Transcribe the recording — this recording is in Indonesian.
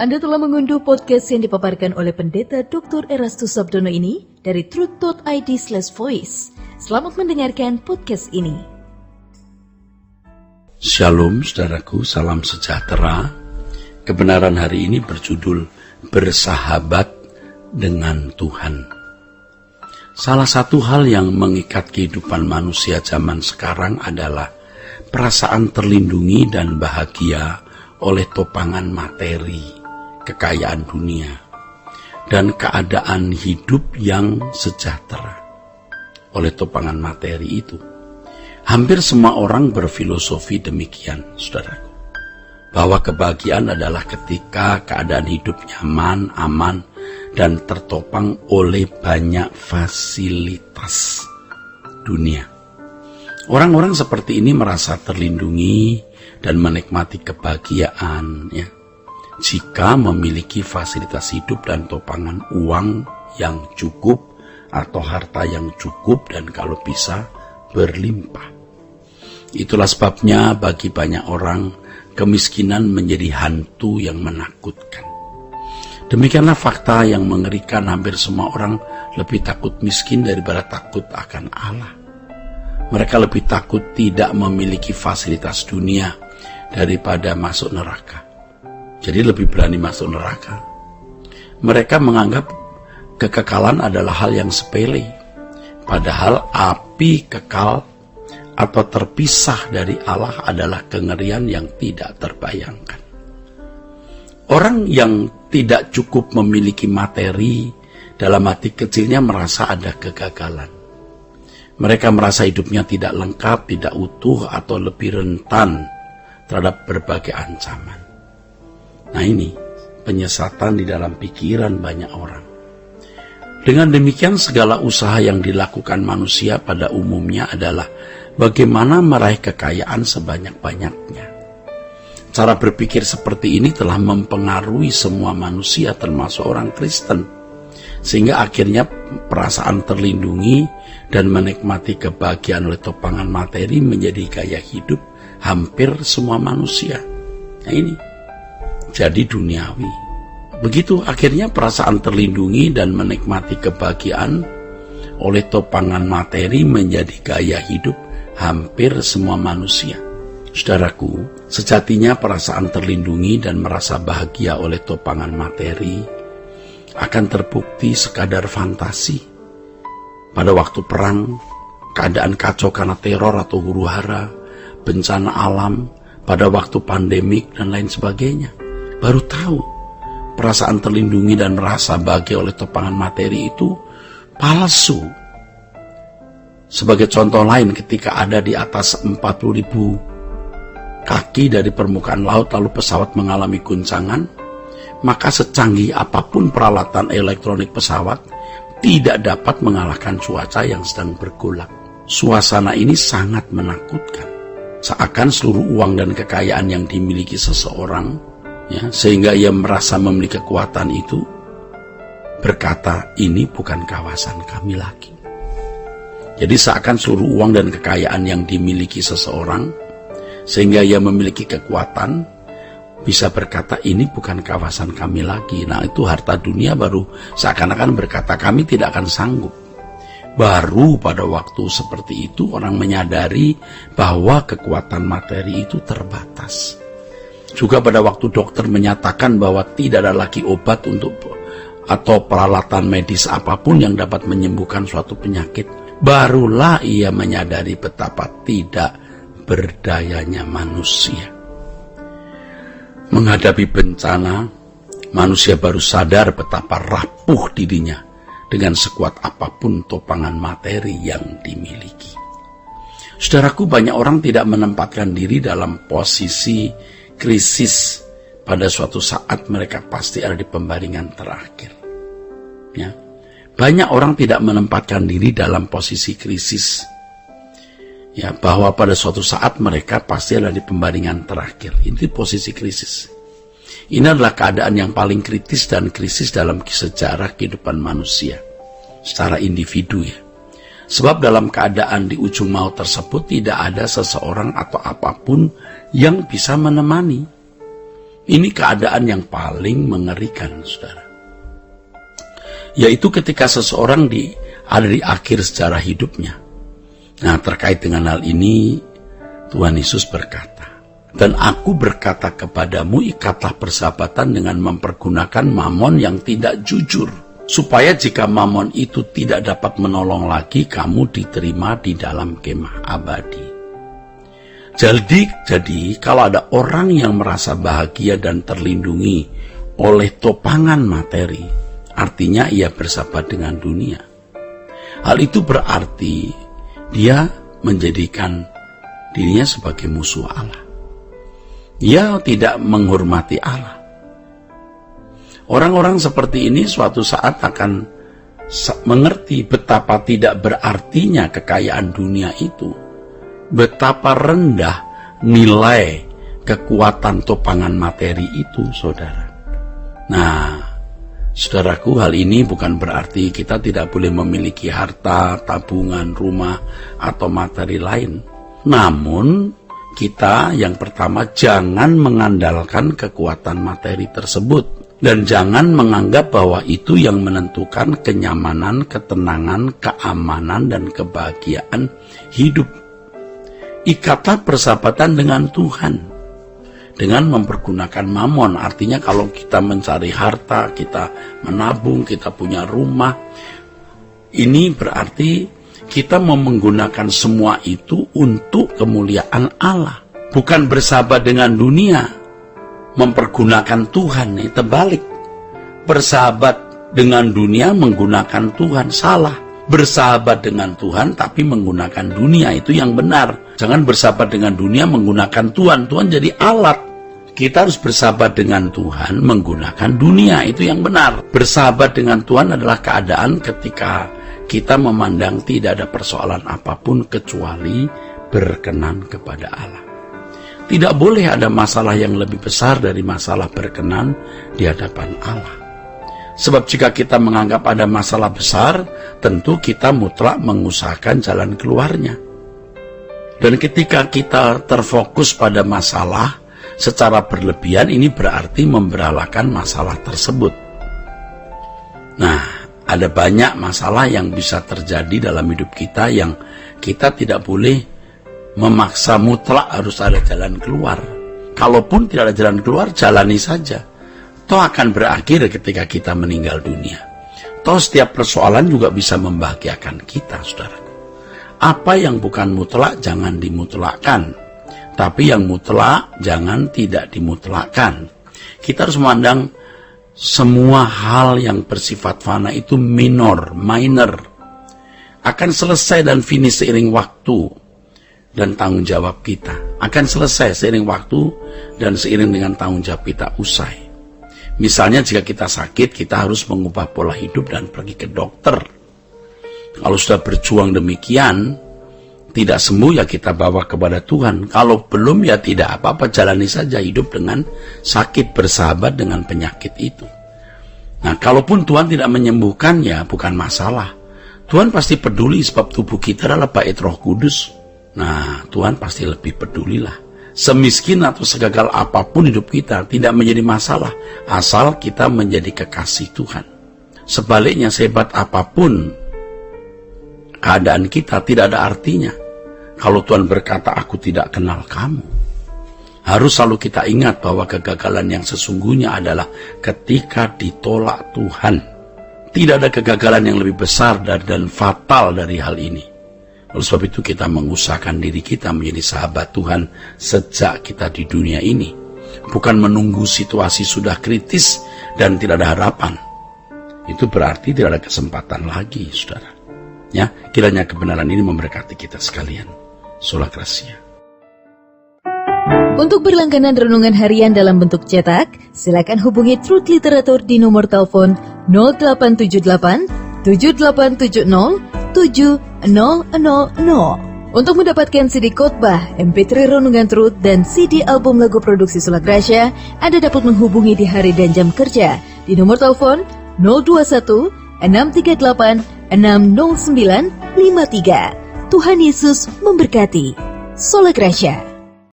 Anda telah mengunduh podcast yang dipaparkan oleh Pendeta Dr. Erastus Sabdono ini dari truth.id/voice. Selamat mendengarkan podcast ini. Shalom saudaraku, salam sejahtera. Kebenaran hari ini berjudul Bersahabat dengan Tuhan. Salah satu hal yang mengikat kehidupan manusia zaman sekarang adalah perasaan terlindungi dan bahagia oleh topangan materi, kekayaan dunia, dan keadaan hidup yang sejahtera. Oleh topangan materi itu, hampir semua orang berfilosofi demikian, saudaraku, bahwa kebahagiaan adalah ketika keadaan hidup nyaman, aman, dan tertopang oleh banyak fasilitas dunia. Orang-orang seperti ini merasa terlindungi dan menikmati kebahagiaan, jika memiliki fasilitas hidup dan topangan uang yang cukup atau harta yang cukup dan kalau bisa berlimpah. Itulah sebabnya bagi banyak orang kemiskinan menjadi hantu yang menakutkan. Demikianlah fakta yang mengerikan, hampir semua orang lebih takut miskin daripada takut akan Allah. Mereka lebih takut tidak memiliki fasilitas dunia daripada masuk neraka. Jadi lebih berani masuk neraka. Mereka menganggap kekekalan adalah hal yang sepele. Padahal api kekal atau terpisah dari Allah adalah kengerian yang tidak terbayangkan. Orang yang tidak cukup memiliki materi, dalam hati kecilnya merasa ada kegagalan. Mereka merasa hidupnya tidak lengkap, tidak utuh, atau lebih rentan terhadap berbagai ancaman. Nah, ini penyesatan di dalam pikiran banyak orang. Dengan demikian, segala usaha yang dilakukan manusia pada umumnya adalah bagaimana meraih kekayaan sebanyak-banyaknya. Cara berpikir seperti ini telah mempengaruhi semua manusia, termasuk orang Kristen, sehingga akhirnya perasaan terlindungi dan menikmati kebahagiaan oleh topangan materi menjadi gaya hidup hampir semua manusia. Nah, ini jadi duniawi. Begitu akhirnya perasaan terlindungi dan menikmati kebahagiaan oleh topangan materi menjadi gaya hidup hampir semua manusia. Saudaraku, sejatinya perasaan terlindungi dan merasa bahagia oleh topangan materi akan terbukti sekadar fantasi. Pada waktu perang, keadaan kacau karena teror atau huru-hara, bencana alam, pada waktu pandemik dan lain sebagainya, baru tahu perasaan terlindungi dan merasa bahagia oleh topangan materi itu palsu. Sebagai contoh lain, ketika ada di atas 40.000 kaki dari permukaan laut lalu pesawat mengalami guncangan, maka secanggih apapun peralatan elektronik pesawat tidak dapat mengalahkan cuaca yang sedang bergolak. Suasana ini sangat menakutkan, seakan seluruh uang dan kekayaan yang dimiliki seseorang, sehingga ia merasa memiliki kekuatan itu, berkata, ini bukan kawasan kami lagi. Jadi seakan seluruh uang dan kekayaan yang dimiliki seseorang, sehingga ia memiliki kekuatan, bisa berkata, ini bukan kawasan kami lagi. Nah, itu harta dunia baru seakan-akan berkata, kami tidak akan sanggup. Baru pada waktu seperti itu orang menyadari bahwa kekuatan materi itu terbatas. Juga pada waktu dokter menyatakan bahwa tidak ada lagi obat atau peralatan medis apapun yang dapat menyembuhkan suatu penyakit, barulah ia menyadari betapa tidak berdayanya manusia. Menghadapi bencana, manusia baru sadar betapa rapuh dirinya dengan sekuat apapun topangan materi yang dimiliki. Saudaraku, banyak orang tidak menempatkan diri dalam posisi krisis. Pada suatu saat mereka pasti ada di pembaringan terakhir. Banyak orang tidak menempatkan diri dalam posisi krisis, bahwa pada suatu saat mereka pasti ada di pembaringan terakhir. Ini posisi krisis. Ini adalah keadaan yang paling kritis dan krisis dalam sejarah kehidupan manusia secara individu, Sebab dalam keadaan di ujung maut tersebut tidak ada seseorang atau apapun yang bisa menemani. Ini keadaan yang paling mengerikan, saudara. Yaitu ketika seseorang ada di akhir sejarah hidupnya. Nah, terkait dengan hal ini, Tuhan Yesus berkata, "Dan aku berkata kepadamu, ikatlah persahabatan dengan mempergunakan mamon yang tidak jujur, supaya jika mamon itu tidak dapat menolong lagi, kamu diterima di dalam kemah abadi." Jadi kalau ada orang yang merasa bahagia dan terlindungi oleh topangan materi, artinya ia bersahabat dengan dunia. Hal itu berarti dia menjadikan dirinya sebagai musuh Allah. Ia tidak menghormati Allah. Orang-orang seperti ini suatu saat akan mengerti betapa tidak berartinya kekayaan dunia itu. Betapa rendah nilai kekuatan topangan materi itu, saudara. Nah, saudaraku, hal ini bukan berarti kita tidak boleh memiliki harta, tabungan, rumah, atau materi lain. Namun, kita yang pertama jangan mengandalkan kekuatan materi tersebut. Dan jangan menganggap bahwa itu yang menentukan kenyamanan, ketenangan, keamanan, dan kebahagiaan hidup. Ikatlah persahabatan dengan Tuhan dengan mempergunakan mamon. Artinya kalau kita mencari harta, kita menabung, kita punya rumah, ini berarti kita mau menggunakan semua itu untuk kemuliaan Allah, bukan bersahabat dengan dunia mempergunakan Tuhan. Terbalik, bersahabat dengan dunia menggunakan Tuhan salah. Bersahabat dengan Tuhan tapi menggunakan dunia, itu yang benar. Jangan bersahabat dengan dunia menggunakan Tuhan. Tuhan jadi alat. Kita harus bersahabat dengan Tuhan menggunakan dunia, itu yang benar. Bersahabat dengan Tuhan adalah keadaan ketika kita memandang tidak ada persoalan apapun kecuali berkenan kepada Allah. Tidak boleh ada masalah yang lebih besar dari masalah berkenan di hadapan Allah. Sebab jika kita menganggap ada masalah besar, tentu kita mutlak mengusahakan jalan keluarnya. Dan ketika kita terfokus pada masalah secara berlebihan, ini berarti memberalakan masalah tersebut. Nah, ada banyak masalah yang bisa terjadi dalam hidup kita yang kita tidak boleh memaksa mutlak harus ada jalan keluar. Kalaupun tidak ada jalan keluar, jalani saja. Toh akan berakhir ketika kita meninggal dunia. Toh setiap persoalan juga bisa membahagiakan kita, saudaraku. Apa yang bukan mutlak jangan dimutlakkan. Tapi yang mutlak jangan tidak dimutlakkan. Kita harus memandang semua hal yang bersifat fana itu minor. Akan selesai dan finish seiring waktu dan tanggung jawab kita. Akan selesai seiring waktu dan seiring dengan tanggung jawab kita usai. Misalnya jika kita sakit, kita harus mengubah pola hidup dan pergi ke dokter. Kalau sudah berjuang demikian, tidak sembuh ya kita bawa kepada Tuhan. Kalau belum ya tidak apa-apa, jalani saja hidup dengan sakit, bersahabat dengan penyakit itu. Nah, kalaupun Tuhan tidak menyembuhkan ya bukan masalah. Tuhan pasti peduli sebab tubuh kita adalah bait Roh Kudus. Nah, Tuhan pasti lebih pedulilah. Semiskin atau segagal apapun hidup kita tidak menjadi masalah, asal kita menjadi kekasih Tuhan. Sebaliknya, sehebat apapun keadaan kita tidak ada artinya kalau Tuhan berkata, "Aku tidak kenal kamu." Harus selalu kita ingat bahwa kegagalan yang sesungguhnya adalah ketika ditolak Tuhan. Tidak ada kegagalan yang lebih besar dan fatal dari hal ini. Oleh sebab itu kita mengusahakan diri kita menjadi sahabat Tuhan sejak kita di dunia ini. Bukan menunggu situasi sudah kritis dan tidak ada harapan. Itu berarti tidak ada kesempatan lagi, saudara. Ya, kiranya kebenaran ini memberkati kita sekalian. Sola Gracia. Untuk berlangganan renungan harian dalam bentuk cetak, silakan hubungi Truth Literatur di nomor telepon 0878 7870 7000. Untuk mendapatkan CD khotbah, MP3 renungan Truth, dan CD album lagu produksi Sola Gracia, Anda dapat menghubungi di hari dan jam kerja di nomor telepon 021 638 60953. Tuhan Yesus memberkati. Sola Gracia.